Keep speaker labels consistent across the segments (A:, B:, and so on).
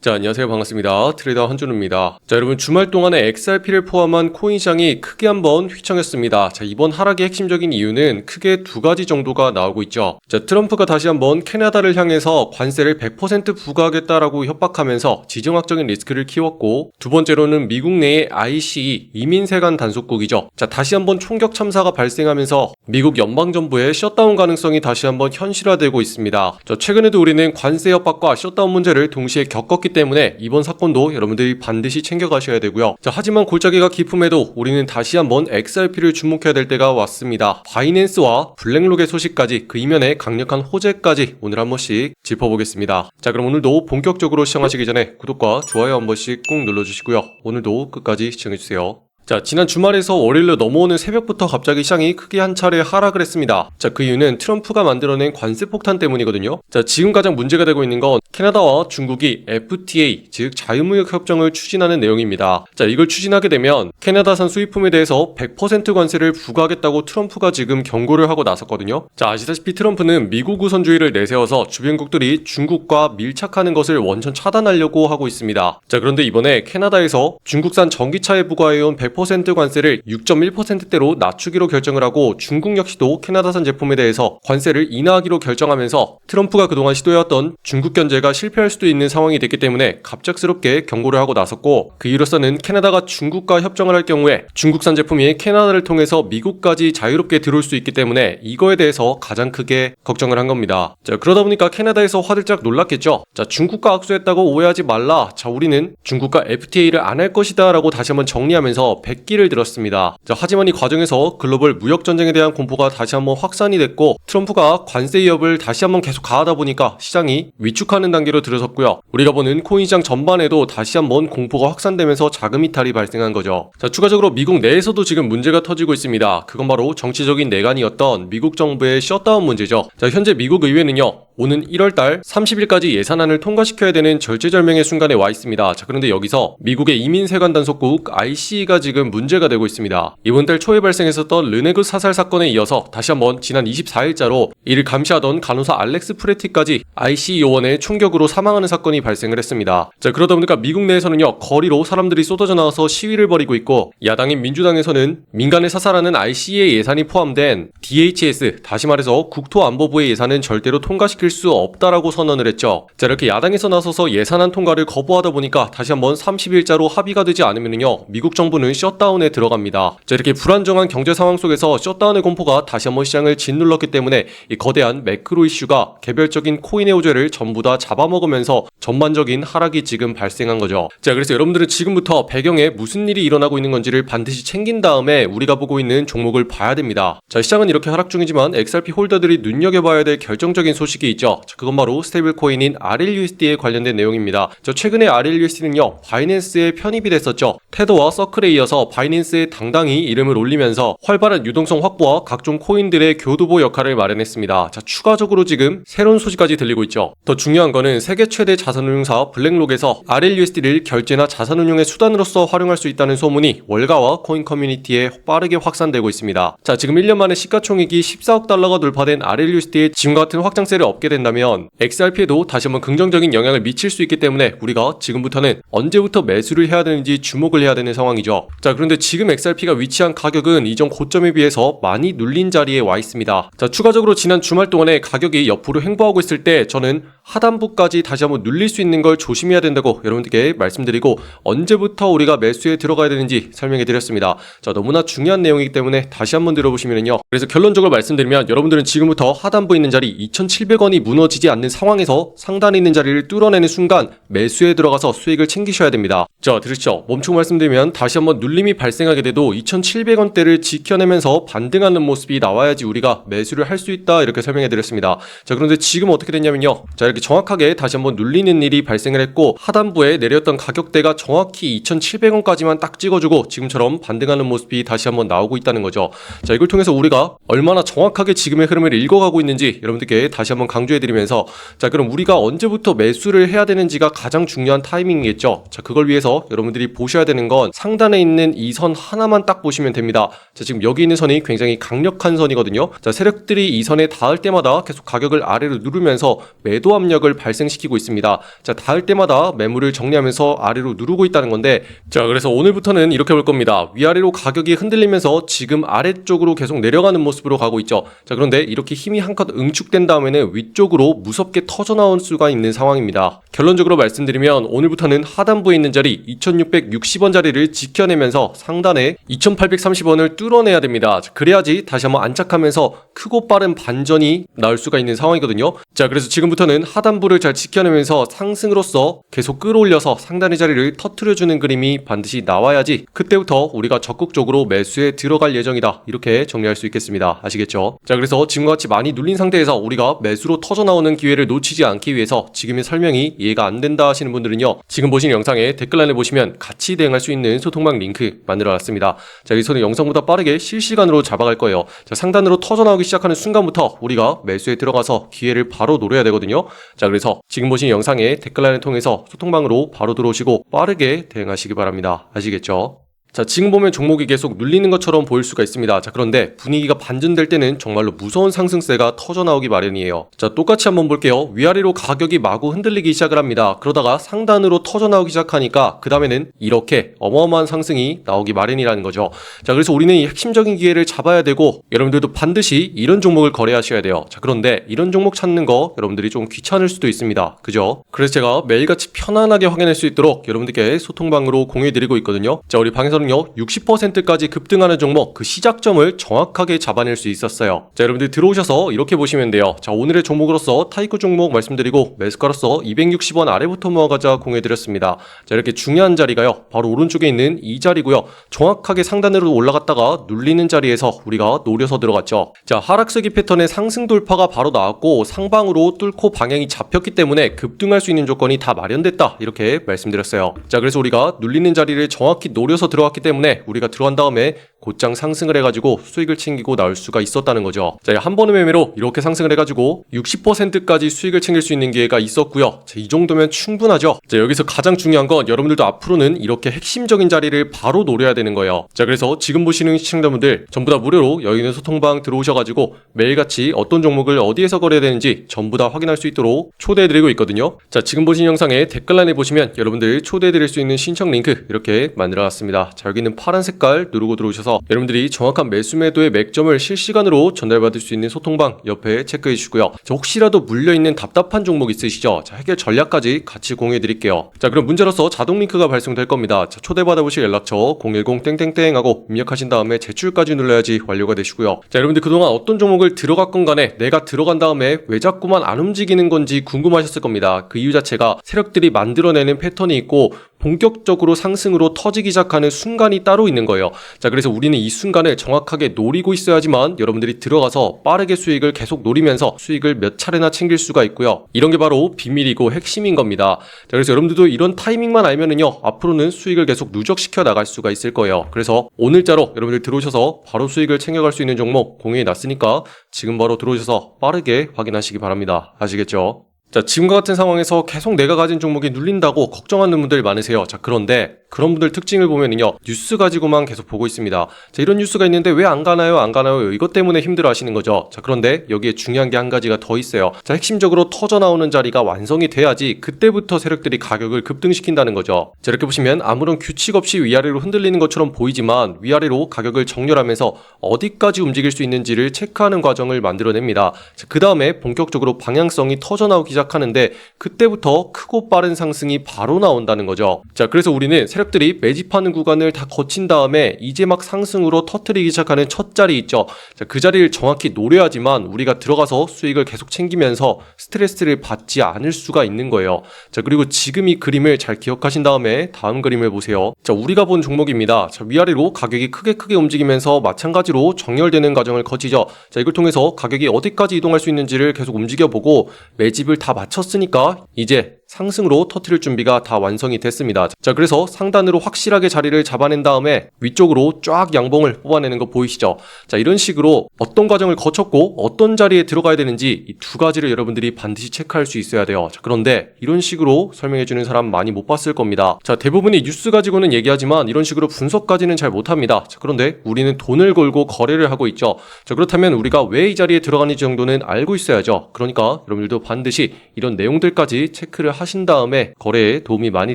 A: 자, 안녕하세요. 반갑습니다. 트레이더 한준우입니다. 자, 여러분 주말 동안에 XRP를 포함한 코인 시장이 크게 한번 휘청했습니다. 자, 이번 하락의 핵심적인 이유는 크게 두 가지 정도가 나오고 있죠. 자, 트럼프가 다시 한번 캐나다를 향해서 관세를 100% 부과하겠다라고 협박하면서 지정학적인 리스크를 키웠고, 두 번째로는 미국 내의 ICE 이민세관 단속국이죠. 자, 다시 한번 총격 참사가 발생하면서 미국 연방정부의 셧다운 가능성이 다시 한번 현실화되고 있습니다. 자, 최근에도 우리는 관세 협박과 셧다운 문제를 동시에 겪었기 때문에 이번 사건도 여러분들이 반드시 챙겨가셔야 되고요. 자, 하지만 골짜기가 깊음에도 우리는 다시 한번 XRP를 주목해야 될 때가 왔습니다. 바이낸스와 블랙록의 소식까지 그 이면에 강력한 호재까지 오늘 한 번씩 짚어보겠습니다. 자, 그럼 오늘도 본격적으로 시청하시기 전에 구독과 좋아요 한 번씩 꼭 눌러주시고요. 오늘도 끝까지 시청해주세요. 자, 지난 주말에서 월요일로 넘어오는 새벽부터 갑자기 시장이 크게 한 차례 하락을 했습니다. 자, 그 이유는 트럼프가 만들어낸 관세 폭탄 때문이거든요. 자, 지금 가장 문제가 되고 있는 건 캐나다와 중국이 FTA, 즉 자유무역 협정을 추진하는 내용입니다. 자, 이걸 추진하게 되면 캐나다산 수입품에 대해서 100% 관세를 부과하겠다고 트럼프가 지금 경고를 하고 나섰거든요. 자, 아시다시피 트럼프는 미국 우선주의를 내세워서 주변국들이 중국과 밀착하는 것을 원천 차단하려고 하고 있습니다. 자, 그런데 이번에 캐나다에서 중국산 전기차에 부과해온 100% 관세를 6.1%대로 낮추기로 결정을 하고, 중국 역시도 캐나다산 제품에 대해서 관세를 인하하기로 결정하면서 트럼프가 그동안 시도해왔던 중국 견제가 실패할 수도 있는 상황이 됐기 때문에 갑작스럽게 경고를 하고 나섰고, 그 이로써는 캐나다가 중국과 협정을 할 경우에 중국산 제품이 캐나다를 통해서 미국까지 자유롭게 들어올 수 있기 때문에 이거에 대해서 가장 크게 걱정을 한 겁니다. 자, 그러다 보니까 캐나다에서 화들짝 놀랐겠죠. 자, 중국과 악수했다고 오해하지 말라. 자, 우리는 중국과 FTA를 안 할 것이다 라고 다시 한번 정리하면서 백기를 들었습니다. 자, 하지만 이 과정에서 글로벌 무역 전쟁에 대한 공포가 다시 한번 확산이 됐고, 트럼프가 관세 위협을 다시 한번 계속 가하다 보니까 시장이 위축하는 단계로 들어섰고요. 우리가 보는 코인 시장 전반에도 다시 한번 공포가 확산되면서 자금 이탈이 발생한 거죠. 자, 추가적으로 미국 내에서도 지금 문제가 터지고 있습니다. 그건 바로 정치적인 내관이었던 미국 정부의 셧다운 문제죠. 자, 현재 미국 의회는요, 오는 1월달 30일까지 예산안을 통과시켜야 되는 절체절명의 순간에 와 있습니다. 자, 그런데 여기서 미국의 이민세관 단속국 ICE가 지금 문제가 되고 있습니다. 이번 달 초에 발생했었던 르네그 사살 사건에 이어서 다시 한번 지난 24일자로 이를 감시하던 간호사 알렉스 프레티까지 ICE 요원의 총격으로 사망하는 사건이 발생을 했습니다. 자, 그러다 보니까 미국 내에서는요, 거리로 사람들이 쏟아져 나와서 시위를 벌이고 있고, 야당인 민주당에서는 민간을 사살하는 ICE의 예산이 포함된 DHS, 다시 말해서 국토안보부의 예산은 절대로 통과시킬 수 없다라고 선언을 했죠. 자, 이렇게 야당에서 나서서 예산안 통과를 거부하다 보니까 다시 한번 30일자로 합의가 되지 않으면요, 미국 정부는 셧다운에 들어갑니다. 자, 이렇게 불안정한 경제 상황 속에서 셧다운의 공포가 다시 한번 시장을 짓눌렀기 때문에 이 거대한 매크로 이슈가 개별적인 코인의 호재를 전부 다 잡아먹으면서 전반적인 하락이 지금 발생한 거죠. 자, 그래서 여러분들은 지금부터 배경에 무슨 일이 일어나고 있는 건지를 반드시 챙긴 다음에 우리가 보고 있는 종목을 봐야 됩니다. 자, 시장은 이렇게 하락 중이지만 XRP 홀더들이 눈여겨봐야 될 결정적인 소식이 있죠. 자, 그건 바로 스테이블 코인인 RLUSD에 관련된 내용입니다. 자, 최근에 RLUSD는요, 바이낸스에 편입이 됐었죠. 테더와 서클에 이어서 바이낸스에 당당히 이름을 올리면서 활발한 유동성 확보와 각종 코인들의 교두보 역할을 마련했습니다. 자, 추가적으로 지금 새로운 소식까지 들리고 있죠. 더 중요한 거는 세계 최대 자산운용사 블랙록에서 RLUSD를 결제나 자산운용의 수단으로서 활용할 수 있다는 소문이 월가와 코인 커뮤니티에 빠르게 확산되고 있습니다. 자, 지금 1년 만에 시가총액이 14억 달러가 돌파된 RLUSD의 지금과 같은 확장세를 얻게 된다면 XRP에도 다시 한번 긍정적인 영향을 미칠 수 있기 때문에 우리가 지금부터는 언제부터 매수를 해야 되는지 주목을 해야 되는 상황이죠. 자, 그런데 지금 XRP가 위치한 가격은 이전 고점에 비해서 많이 눌린 자리에 와 있습니다. 자, 추가적으로 지난 주말 동안에 가격이 옆으로 횡보하고 있을 때 저는 하단부까지 다시 한번 눌릴 수 있는 걸 조심해야 된다고 여러분들께 말씀드리고, 언제부터 우리가 매수에 들어가야 되는지 설명해 드렸습니다. 자, 너무나 중요한 내용이기 때문에 다시 한번 들어보시면요, 그래서 결론적으로 말씀드리면 여러분들은 지금부터 하단부에 있는 자리 2,700원이 무너지지 않는 상황에서 상단에 있는 자리를 뚫어내는 순간 매수에 들어가서 수익을 챙기셔야 됩니다. 자, 들으시죠? 멈추고 말씀드리면 다시 한번 눌림이 발생하게 돼도 2,700원대를 지켜내면서 반등하는 모습이 나와야지 우리가 매수를 할 수 있다, 이렇게 설명해 드렸습니다. 자, 그런데 지금 어떻게 됐냐면요, 자, 이렇게 정확하게 다시 한번 눌리는 일이 발생을 했고, 하단부에 내렸던 가격대가 정확히 2,700원까지만 딱 찍어주고 지금처럼 반등하는 모습이 다시 한번 나오고 있다는 거죠. 자, 이걸 통해서 우리가 얼마나 정확하게 지금의 흐름을 읽어가고 있는지 여러분들께 다시 한번 강조해드리면서 자, 그럼 우리가 언제부터 매수를 해야 되는지가 가장 중요한 타이밍이겠죠. 자, 그걸 위해서 여러분들이 보셔야 되는 건 상단에 있는 이 선 하나만 딱 보시면 됩니다. 자, 지금 여기 있는 선이 굉장히 강력한 선이거든요. 자, 세력들이 이 선에 닿을 때마다 계속 가격을 아래로 누르면서 매도 압력을 발생시키고 있습니다. 자, 닿을 때마다 매물을 정리하면서 아래로 누르고 있다는 건데, 자, 그래서 오늘부터는 이렇게 볼 겁니다. 위아래로 가격이 흔들리면서 지금 아래쪽으로 계속 내려가는 모습으로 가고 있죠. 자, 그런데 이렇게 힘이 한껏 응축된 다음에는 위쪽으로 무섭게 터져 나올 수가 있는 상황입니다. 결론적으로 말씀드리면 오늘부터는 하단부에 있는 자리 2660원 자리를 지켜내면서 상단에 2830원을 뚫어내야 됩니다. 자, 그래야지 다시 한번 안착하면서 크고 빠른 반전이 나올 수가 있는 상황이거든요. 자, 그래서 지금부터는 하단부를 잘 지켜내면서 상승으로서 계속 끌어올려서 상단의 자리를 터트려주는 그림이 반드시 나와야지 그때부터 우리가 적극적으로 매수에 들어갈 예정이다, 이렇게 정리할 수 있겠습니다. 아시겠죠? 자, 그래서 지금과 같이 많이 눌린 상태에서 우리가 매수로 터져 나오는 기회를 놓치지 않기 위해서 지금의 설명이 이해가 안 된다 하시는 분들은요, 지금 보신 영상에 댓글란에 보시면 같이 대응할 수 있는 소통방 링크 만들어놨습니다. 자, 여기서는 영상보다 빠르게 실시간으로 잡아갈 거예요. 자, 상단으로 터져 나오기 시작하는 순간부터 우리가 매수에 들어가서 기회를 바로 노려야 되거든요. 자, 그래서 지금 보신 영상에 댓글란을 통해서 소통방으로 바로 들어오시고 빠르게 대응하시기 바랍니다. 아시겠죠? 자, 지금 보면 종목이 계속 눌리는 것처럼 보일 수가 있습니다. 자, 그런데 분위기가 반전될 때는 정말로 무서운 상승세가 터져 나오기 마련이에요. 자, 똑같이 한번 볼게요. 위아래로 가격이 마구 흔들리기 시작을 합니다. 그러다가 상단으로 터져 나오기 시작하니까 그 다음에는 이렇게 어마어마한 상승이 나오기 마련이라는 거죠. 자, 그래서 우리는 이 핵심적인 기회를 잡아야 되고 여러분들도 반드시 이런 종목을 거래하셔야 돼요. 자, 그런데 이런 종목 찾는 거 여러분들이 좀 귀찮을 수도 있습니다. 그죠? 그래서 제가 매일같이 편안하게 확인할 수 있도록 여러분들께 소통방으로 공유해드리고 있거든요. 자, 우리 방에서는요 60%까지 급등하는 종목 그 시작점을 정확하게 잡아낼 수 있었어요. 자, 여러분들 들어오셔서 이렇게 보시면 돼요. 자, 오늘의 종목으로서 타이코 종목 말씀드리고 매수가로서 260원 아래부터 모아가자 공유해드렸습니다. 자, 이렇게 중요한 자리가요 바로 오른쪽에 있는 이 자리고요, 정확하게 상단으로 올라갔다가 눌리는 자리에서 우리가 노려서 들어갔죠. 자, 하락세기 패턴의 상승 돌파가 바로 나왔고 상방으로 뚫고 방향이 잡혔기 때문에 급등할 수 있는 조건이 다 마련됐다, 이렇게 말씀드렸어요. 자, 그래서 우리가 눌리는 자리를 정확히 노려서 들어왔기 때문에 우리가 들어간 다음에 곧장 상승을 해가지고 수익을 챙기고 나올 수가 있었다는 거죠. 자, 한 번의 매매로 이렇게 상승을 해가지고 60%까지 수익을 챙길 수 있는 기회가 있었고요. 자, 이 정도면 충분하죠. 자, 여기서 가장 중요한 건 여러분들도 앞으로는 이렇게 핵심적인 자리를 바로 노려야 되는 거예요. 자, 그래서 지금 보시는 시청자분들 전부 다 무료로 여기 있는 소통방 들어오셔가지고 매일같이 어떤 종목을 어디에서 거래해야 되는지 전부 다 확인할 수 있도록 초대해드리고 있거든요. 자, 지금 보신 영상에 댓글란에 보시면 여러분들 초대해드릴 수 있는 신청 링크 이렇게 만들어놨습니다. 자, 여기는 파란 색깔 누르고 들어오셔서 여러분들이 정확한 매수 매도의 맥점을 실시간으로 전달받을 수 있는 소통방 옆에 체크해 주시고요. 자, 혹시라도 물려있는 답답한 종목 있으시죠? 자, 해결 전략까지 같이 공유해 드릴게요. 자, 그럼 문제로서 자동 링크가 발송될 겁니다. 자, 초대받아보실 연락처 010 하고 입력하신 다음에 제출까지 눌러야지 완료가 되시고요. 자, 여러분들 그동안 어떤 종목을 들어갔건 간에 내가 들어간 다음에 왜 자꾸만 안 움직이는 건지 궁금하셨을 겁니다. 그 이유 자체가 세력들이 만들어내는 패턴이 있고 본격적으로 상승으로 터지기 시작하는 순간이 따로 있는 거예요. 자, 그래서 우리는 이 순간을 정확하게 노리고 있어야지만 여러분들이 들어가서 빠르게 수익을 계속 노리면서 수익을 몇 차례나 챙길 수가 있고요. 이런 게 바로 비밀이고 핵심인 겁니다. 자, 그래서 여러분들도 이런 타이밍만 알면은요 앞으로는 수익을 계속 누적시켜 나갈 수가 있을 거예요. 그래서 오늘자로 여러분들 들어오셔서 바로 수익을 챙겨갈 수 있는 종목 공유해 놨으니까 지금 바로 들어오셔서 빠르게 확인하시기 바랍니다. 아시겠죠? 자, 지금과 같은 상황에서 계속 내가 가진 종목이 눌린다고 걱정하는 분들 많으세요. 자, 그런데 그런 분들 특징을 보면은요 뉴스 가지고만 계속 보고 있습니다. 자, 이런 뉴스가 있는데 왜 안 가나요? 안 가나요? 이것 때문에 힘들어 하시는 거죠. 자, 그런데 여기에 중요한 게 한 가지가 더 있어요. 자, 핵심적으로 터져 나오는 자리가 완성이 돼야지 그때부터 세력들이 가격을 급등시킨다는 거죠. 자, 이렇게 보시면 아무런 규칙 없이 위아래로 흔들리는 것처럼 보이지만 위아래로 가격을 정렬하면서 어디까지 움직일 수 있는지를 체크하는 과정을 만들어냅니다. 자, 그 다음에 본격적으로 방향성이 터져 나오기 시작하는데 그때부터 크고 빠른 상승이 바로 나온다는 거죠. 자, 그래서 우리는 세력들이 매집하는 구간을 다 거친 다음에 이제 막 상승으로 터트리기 시작하는 첫 자리 있죠. 자, 그 자리를 정확히 노려야지만 우리가 들어가서 수익을 계속 챙기면서 스트레스를 받지 않을 수가 있는 거예요. 자, 그리고 지금 이 그림을 잘 기억하신 다음에 다음 그림을 보세요. 자, 우리가 본 종목입니다. 자, 위아래로 가격이 크게 움직이면서 마찬가지로 정렬되는 과정을 거치죠. 자, 이걸 통해서 가격이 어디까지 이동할 수 있는지를 계속 움직여보고 매집을 다 마쳤으니까 이제 상승으로 터트릴 준비가 다 완성이 됐습니다. 자, 그래서 상단으로 확실하게 자리를 잡아낸 다음에 위쪽으로 쫙 양봉을 뽑아내는 거 보이시죠? 자, 이런 식으로 어떤 과정을 거쳤고 어떤 자리에 들어가야 되는지 이 두 가지를 여러분들이 반드시 체크할 수 있어야 돼요. 자, 그런데 이런 식으로 설명해주는 사람 많이 못 봤을 겁니다. 자, 대부분이 뉴스 가지고는 얘기하지만 이런 식으로 분석까지는 잘 못합니다. 자, 그런데 우리는 돈을 걸고 거래를 하고 있죠. 자, 그렇다면 우리가 왜 이 자리에 들어가는지 정도는 알고 있어야죠. 그러니까 여러분들도 반드시 이런 내용들까지 체크를 하신 다음에 거래에 도움이 많이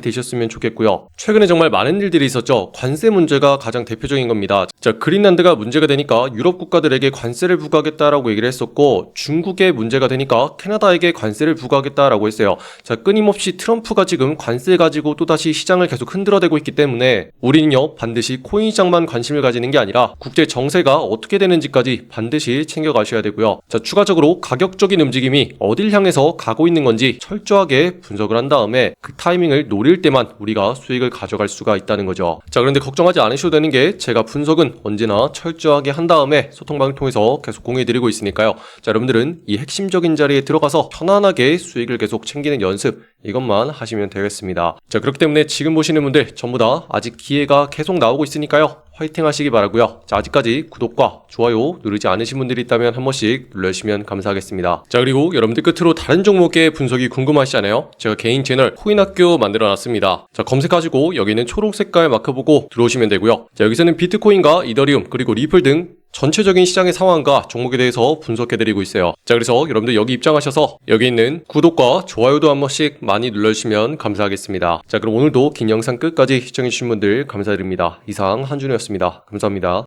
A: 되셨으면 좋겠고요. 최근에 정말 많은 일들이 있었죠. 관세 문제가 가장 대표적인 겁니다. 자, 그린란드가 문제가 되니까 유럽 국가들에게 관세를 부과하겠다라고 얘기를 했었고, 중국의 문제가 되니까 캐나다에게 관세를 부과하겠다라고 했어요. 자, 끊임없이 트럼프가 지금 관세 가지고 또다시 시장을 계속 흔들어대고 있기 때문에 우리는요, 반드시 코인 시장만 관심을 가지는 게 아니라 국제 정세가 어떻게 되는지까지 반드시 챙겨가셔야 되고요. 자, 추가적으로 가격적인 움직임이 어딜 향해서 가고 있는 건지 철저하게 분석을 한 다음에 그 타이밍을 노릴 때만 우리가 수익을 가져갈 수가 있다는 거죠. 자, 그런데 걱정하지 않으셔도 되는 게 제가 분석은 언제나 철저하게 한 다음에 소통방을 통해서 계속 공유해드리고 있으니까요. 자, 여러분들은 이 핵심적인 자리에 들어가서 편안하게 수익을 계속 챙기는 연습, 이것만 하시면 되겠습니다. 자, 그렇기 때문에 지금 보시는 분들 전부 다 아직 기회가 계속 나오고 있으니까요. 화이팅 하시기 바라고요. 자, 아직까지 구독과 좋아요 누르지 않으신 분들이 있다면 한 번씩 눌러주시면 감사하겠습니다. 자, 그리고 여러분들 끝으로 다른 종목의 분석이 궁금하시잖아요. 제가 개인 채널 코인학교 만들어놨습니다. 자, 검색하시고 여기는 초록 색깔 마크 보고 들어오시면 되고요. 자, 여기서는 비트코인과 이더리움 그리고 리플 등 전체적인 시장의 상황과 종목에 대해서 분석해드리고 있어요. 자, 그래서 여러분들 여기 입장하셔서 여기 있는 구독과 좋아요도 한 번씩 많이 눌러주시면 감사하겠습니다. 자, 그럼 오늘도 긴 영상 끝까지 시청해주신 분들 감사드립니다. 이상 한준호였습니다. 감사합니다.